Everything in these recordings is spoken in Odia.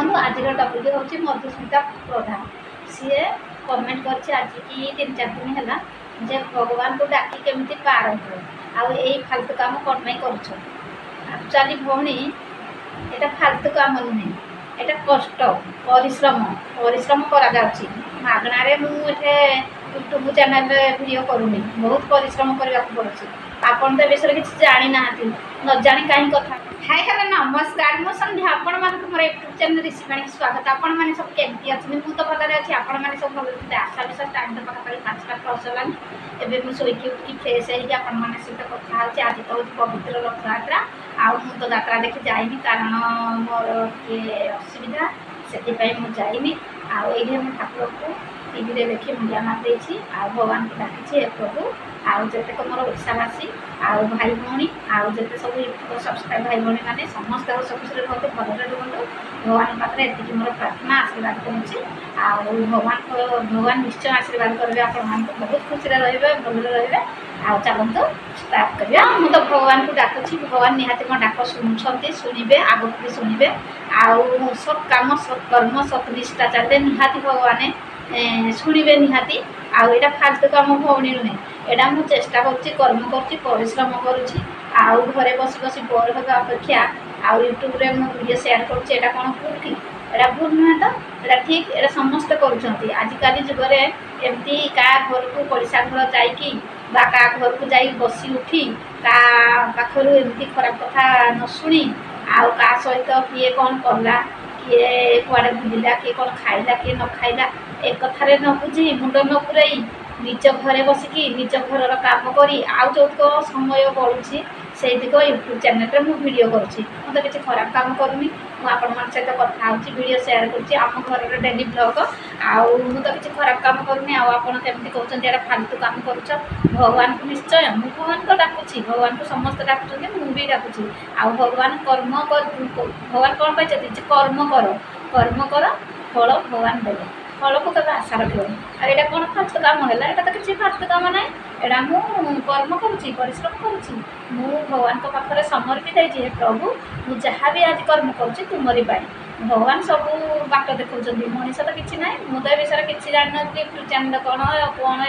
ଦେଖନ୍ତୁ ଆଜିର ଟପିକ୍ ହେଉଛି ମଧୁସ୍ମିତା ପ୍ରଧାନ। ସିଏ କମେଣ୍ଟ କରିଛି ଆଜିକି 3-4 ଦିନ ହେଲା ଯେ ଭଗବାନଙ୍କୁ ଡାକି କେମିତି ପାର ହୁଏ, ଆଉ ଏଇ ଫାଲତୁ କାମ କ'ଣ ପାଇଁ କରୁଛ। ଆକ୍ଚୁଆଲି ଭଉଣୀ এটা ফালতু কাମ ନୁହେଁ, এটা କଷ୍ଟ ପରିଶ୍ରମ କରାଯାଉଛି। ମାଗଣାରେ ମୁଁ ଏଠି ୟୁଟ୍ୟୁବ୍ ଚ୍ୟାନେଲରେ ଭିଡ଼ିଓ କରୁନି, ବହୁତ ପରିଶ୍ରମ କରିବାକୁ ପଡ଼ୁଛି। ଆପଣ ତ ଏ ବିଷୟରେ କିଛି ଜାଣିନାହାନ୍ତି, ନ ଜାଣି କାହିଁ କଥା। ହାଇ ହ୍ୟାଲୋ ନମସ୍କାର, ମୁଁ ସନ୍ଧ୍ୟା। ଆପଣମାନଙ୍କୁ ମୋର ୟୁଟ୍ୟୁବ୍ ଚ୍ୟାନେଲ୍ ରିସିପାଣିକି ସ୍ୱାଗତ। ଆପଣମାନେ ସବୁ କେମିତି ଅଛନ୍ତି? ମୁଁ ତ ଭଲରେ ଅଛି, ଆପଣମାନେ ସବୁ ଭଲ ଅଛନ୍ତି। ଆଶା ବିଶ୍ୱାସ ଟାଇମ୍ ତ ପାଖାପାଖି 5ଟା+ ହେଲାଣି। ଏବେ ମୁଁ ଶୋଇକି ଉଠିକି ଫ୍ରେଶ୍ ହେଇକି ଆପଣମାନଙ୍କ ସହିତ କଥା ହେଉଛି। ଆଜି ତ ହେଉଛି ପବିତ୍ର ରଥଯାତ୍ରା, ଆଉ ମୁଁ ତ ଯାତ୍ରା ଦେଖି ଯାଇନି, କାରଣ ମୋର ଟିକେ ଅସୁବିଧା, ସେଥିପାଇଁ ମୁଁ ଯାଇନି। ଆଉ ଏଇଠି ମୁଁ ଠାକୁରଙ୍କୁ ଟିଭିରେ ଦେଖି ମୁଣ୍ଡିଆ ମାରିଦେଇଛି, ଆଉ ଭଗବାନଙ୍କୁ ଡାକିଛି, ହେ ପ୍ରଭୁ, ଆଉ ଯେତେକ ମୋର ଓଡ଼ିଶାବାସୀ ଆଉ ଭାଇ ଭଉଣୀ, ଆଉ ଯେତେ ସବୁ ୟୁଟ୍ୟୁବ୍ ସବସ୍କ୍ରାଇବ୍ ଭାଇ ଭଉଣୀମାନେ ସମସ୍ତେ ହସ ଖୁସିରେ ରୁହନ୍ତୁ, ଭଲରେ ରୁହନ୍ତୁ। ଭଗବାନଙ୍କ ପାଖରେ ଏତିକି ମୋର ପ୍ରାର୍ଥନା, ଆଶୀର୍ବାଦ କରୁଛି। ଆଉ ଭଗବାନ ନିଶ୍ଚୟ ଆଶୀର୍ବାଦ କରିବେ ଆପଣମାନଙ୍କୁ, ବହୁତ ଖୁସିରେ ରହିବେ, ଭଲରେ ରହିବେ। ଆଉ ଚାଲନ୍ତୁ ଷ୍ଟାର୍ଟ କରିବା। ମୁଁ ତ ଭଗବାନଙ୍କୁ ଡାକୁଛି, ଭଗବାନ ନିହାତି ମୋ ଡାକ ଶୁଣୁଛନ୍ତି, ଶୁଣିବେ, ଆଗକୁ ବି ଶୁଣିବେ। ଆଉ ସତ୍ କାମ, ସତ୍ କର୍ମ, ସତ୍ ନିଷ୍ଠା ଚାଲିଲେ ନିହାତି ଭଗବାନ ଶୁଣିବେ ନିହାତି। ଆଉ ଏଇଟା ଫାଲତୁ କାମ ଭଉଣୀ ନୁହେଁ, ଏଇଟା ମୁଁ ଚେଷ୍ଟା କରୁଛି, କର୍ମ କରୁଛି, ପରିଶ୍ରମ କରୁଛି। ଆଉ ଘରେ ବସି ବସି ବୋର୍ ହେବା ଅପେକ୍ଷା ଆଉ ୟୁଟ୍ୟୁବ୍ରେ ମୁଁ ଭିଡ଼ିଓ ସେୟାର କରୁଛି, ଏଇଟା କ'ଣ ଭୁଲ କି? ଏଇଟା ଭୁଲ ନୁହେଁ ତ, ଏଇଟା ଠିକ୍, ଏଇଟା ସମସ୍ତେ କରୁଛନ୍ତି। ଆଜିକାଲି ଯୁଗରେ ଏମିତି କାହା ଘରକୁ ପଡ଼ିଶା ଘର ଯାଇକି ବା କାହା ଘରକୁ ଯାଇ ବସି ଉଠି କାହା ପାଖରୁ ଏମିତି ଖରାପ କଥା ନ ଶୁଣି, ଆଉ କାହା ସହିତ କିଏ କ'ଣ କଲା, କିଏ କୁଆଡ଼େ ବୁଲିଲା, କିଏ କ'ଣ ଖାଇଲା, କିଏ ନ ଖାଇଲା, ଏ କଥାରେ ନ ବୁଝି, ମୁଣ୍ଡ ନ ପୁରାଇ ନିଜ ଘରେ ବସିକି ନିଜ ଘରର କାମ କରି ଆଉ ଯେଉଁତିକ ସମୟ ବଳୁଛି ସେଇତିକ ୟୁଟ୍ୟୁବ୍ ଚ୍ୟାନେଲ୍ରେ ମୁଁ ଭିଡ଼ିଓ କରୁଛି। ମୁଁ ତ କିଛି ଖରାପ କାମ କରୁନି, ମୁଁ ଆପଣମାନଙ୍କ ସହିତ କଥା ହେଉଛି, ଭିଡ଼ିଓ ସେୟାର କରୁଛି, ଆମ ଘରର ଡେଲି ବ୍ଲଗ୍। ଆଉ ମୁଁ ତ କିଛି ଖରାପ କାମ କରୁନି। ଆଉ ଆପଣ କେମିତି କହୁଛନ୍ତି ଏଇଟା ଫାଲତୁ କାମ କରୁଛ। ଭଗବାନଙ୍କୁ ନିଶ୍ଚୟ ମୁଁ ଭଗବାନଙ୍କୁ ଡାକୁଛି, ଭଗବାନଙ୍କୁ ସମସ୍ତେ ଡାକୁଛନ୍ତି, ମୁଁ ବି ଡାକୁଛି। ଆଉ ଭଗବାନ ଭଗବାନ କ'ଣ କହିଛନ୍ତି ଯେ କର୍ମ କର, ଫଳ ଭଗବାନ ଦେବେ, ଫଳକୁ କେବେ ଆଶା ରଖିବନି। ଆଉ ଏଇଟା କ'ଣ ଫାଲତୁ କାମ ହେଲା? ଏଇଟା ତ କିଛି ଫାଲତୁ କାମ ନାହିଁ, ଏଇଟା ମୁଁ କର୍ମ କରୁଛି, ପରିଶ୍ରମ କରୁଛି। ମୁଁ ଭଗବାନଙ୍କ ପାଖରେ ସମର୍ପିତ ହେଇଛି, ହେ ପ୍ରଭୁ, ମୁଁ ଯାହା ବି ଆଜି କର୍ମ କରୁଛି ତୁମରି ପାଇଁ। ଭଗବାନ ସବୁ ବାଟ ଦେଖାଉଛନ୍ତି, ମଣିଷ ତ କିଛି ନାହିଁ। ମୁଁ ତ ଏ ବିଷୟରେ କିଛି ଜାଣିନଥିଲି, ୟୁଟ୍ୟୁବ୍ ଚ୍ୟାନେଲ୍ କ'ଣ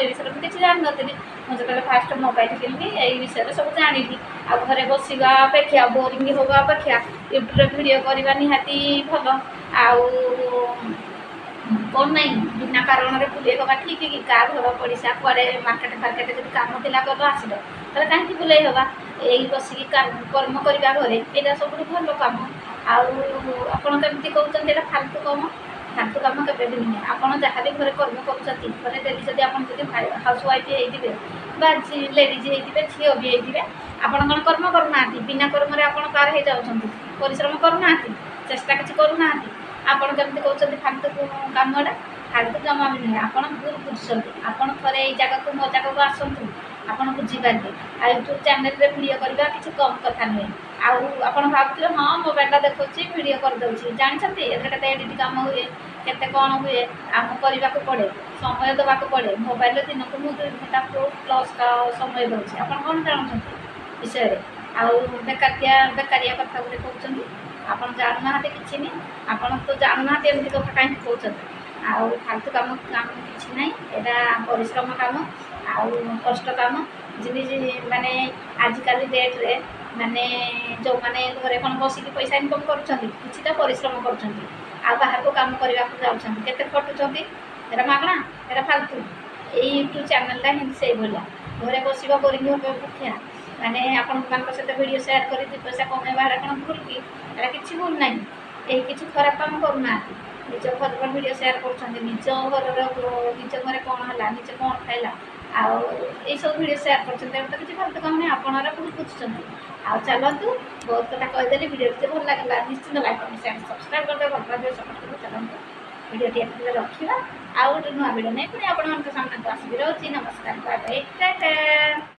ଏ ବିଷୟରେ ମୁଁ କିଛି ଜାଣିନଥିଲି। ମୁଁ ଯେତେବେଳେ ଫାଷ୍ଟ ମୋବାଇଲ୍ କିଣିଲି ଏଇ ବିଷୟରେ ସବୁ ଜାଣିଲି। ଆଉ ଘରେ ବସିବା ଅପେକ୍ଷା, ବୋରିଂ ହେବା ଅପେକ୍ଷା ୟୁଟ୍ୟୁବ୍ରେ ଭିଡ଼ିଓ କରିବା ନିହାତି ଭଲ। ଆଉ କ'ଣ ନାହିଁ, ବିନା କାରଣରେ ବୁଲେଇ ହେବା ଠିକ୍ କି? କାହା ଘର ପଡ଼ିଶା କୁଆଡ଼େ ମାର୍କେଟ ଫାର୍କେଟ ଯଦି କାମ ଥିଲା କଲ ଆସିଲ, ତାହେଲେ କାହିଁକି ବୁଲେଇ ହେବା? ଏଇ ବସିକି କର୍ମ କରିବା ଘରେ, ଏଇଟା ସବୁଠୁ ଭଲ କାମ। ଆଉ ଆପଣ କେମିତି କହୁଛନ୍ତି ଏଇଟା ଫାଲତୁ କାମ? ଫାଲତୁ କାମ କେବେ ବି ନୁହେଁ। ଆପଣ ଯାହା ବି ଘରେ କର୍ମ କରୁଛନ୍ତି, ଘରେ ଡେଲି ଯଦି ଆପଣ ଯଦି ହାଉସ୍ ୱାଇଫ୍ ହେଇଥିବେ ବା ଲେଡ଼ିଜ୍ ହେଇଥିବେ, ଝିଅ ବି ହେଇଥିବେ, ଆପଣ କ'ଣ କର୍ମ କରୁନାହାନ୍ତି? ବିନା କର୍ମରେ ଆପଣ ପାର ହେଇଯାଉଛନ୍ତି, ପରିଶ୍ରମ କରୁନାହାନ୍ତି, ଚେଷ୍ଟା କିଛି କରୁନାହାନ୍ତି। ଆପଣ କେମିତି କହୁଛନ୍ତି ଫାଲତୁ କାମଟା? ଫାଲତୁ କାମ ବି ନୁହେଁ, ଆପଣ ଭୁଲ ବୁଝୁଛନ୍ତି। ଆପଣ ଥରେ ଏଇ ଜାଗାକୁ ମୋ ଜାଗାକୁ ଆସନ୍ତୁ, ଆପଣ ବୁଝିପାରିବେ। ଆଉ ୟୁଟ୍ୟୁବ୍ ଚ୍ୟାନେଲ୍ରେ ଭିଡ଼ିଓ କରିବା କିଛି କମ୍ କଥା ନୁହେଁ। ଆଉ ଆପଣ ଭାବୁଥିବେ ହଁ ମୋବାଇଲଟା ଦେଖାଉଛି, ଭିଡ଼ିଓ କରିଦେଉଛି, ଜାଣିଛନ୍ତି ଏଥିରେ କେତେ ଏଡ଼ିଟ୍ କାମ ହୁଏ, କେତେ କ'ଣ ହୁଏ, ଆମକୁ କରିବାକୁ ପଡ଼େ, ସମୟ ଦେବାକୁ ପଡ଼େ। ମୋବାଇଲରେ ଦିନକୁ ମୁଁ 2 ଘଣ୍ଟା+ ସମୟ ଦେଉଛି। ଆପଣ କ'ଣ ଜାଣୁଛନ୍ତି ବିଷୟରେ? ଆଉ ବେକାରିଆ କଥା ଗୋଟେ କହୁଛନ୍ତି। ଆପଣ ଜାଣୁନାହାନ୍ତି କିଛି ନାହିଁ, ଆପଣ ତ ଜାଣୁନାହାନ୍ତି ଏମିତି କଥା କାହିଁକି କହୁଛନ୍ତି? ଆଉ ଫାଲତୁ କାମ କିଛି ନାହିଁ, ଏଇଟା ପରିଶ୍ରମ କାମ ଆଉ କଷ୍ଟ କାମ। ଯେମିତି ମାନେ ଆଜିକାଲି ଡେଟ୍ରେ ମାନେ ଯେଉଁମାନେ ଘରେ କ'ଣ ବସିକି ପଇସା ଇନକମ୍ କରୁଛନ୍ତି, କିଛିଟା ପରିଶ୍ରମ କରୁଛନ୍ତି, ଆଉ ବାହାରକୁ କାମ କରିବାକୁ ଯାଉଛନ୍ତି, କେତେ ଖଟୁଛନ୍ତି, ଏଇଟା ମାଗଣା, ଏଇଟା ଫାଲତୁ। ଏଇ ୟୁଟ୍ୟୁବ୍ ଚ୍ୟାନେଲ୍ଟା ହିଁ ସେଇଭଳିଆ, ଘରେ ବସିବା ବୋରିଂ ହେବା ଅପେକ୍ଷା ମାନେ ଆପଣମାନଙ୍କ ସହିତ ଭିଡ଼ିଓ ସେୟାର କରି 2 ପଇସା କମେଇବା, ଏଇଟା କ'ଣ ଭୁଲ କି? ଏଇଟା କିଛି ଭୁଲ ନାହିଁ। ଏହି କିଛି ଖରାପ କାମ କରୁନାହାନ୍ତି, ନିଜ ଘରର ଭିଡ଼ିଓ ସେୟାର କରୁଛନ୍ତି, ନିଜ ଘରେ କ'ଣ ହେଲା, ନିଜେ କ'ଣ ଖାଇଲା, ଆଉ ଏଇସବୁ ଭିଡ଼ିଓ ସେୟାର କରୁଛନ୍ତି। ଏଇଟା ତ କିଛି ଫାଲତୁ କାମ ନାହିଁ, ଆପଣরা ଭୁଲ ବୁଝୁଛନ୍ତି। ଆଉ ଚାଲନ୍ତୁ, ବହୁତ କଥା କହିଦେଲି। ଭିଡ଼ିଓ ଯଦି ଭଲ ଲାଗିଲା ନିଶ୍ଚିନ୍ତ ଲାଇକ୍, କମେଣ୍ଟ, ସେୟାର, ସବସ୍କ୍ରାଇବ୍ କରିଦେବେ, ଭଲ ପାଇବେ, ସପୋର୍ଟ କରିବେ। ଚାଲନ୍ତୁ ଭିଡ଼ିଓଟି ଏତିକିରେ ରଖିବା, ଆଉ ଗୋଟେ ନୂଆ ଭିଡ଼ିଓ ନେଇ ପୁଣି ଆପଣମାନଙ୍କ ସାମ୍ନାକୁ ଆସିବି। ରହୁଛି, ନମସ୍କାର, ବାଏ ବାଏ, ଟାଟା।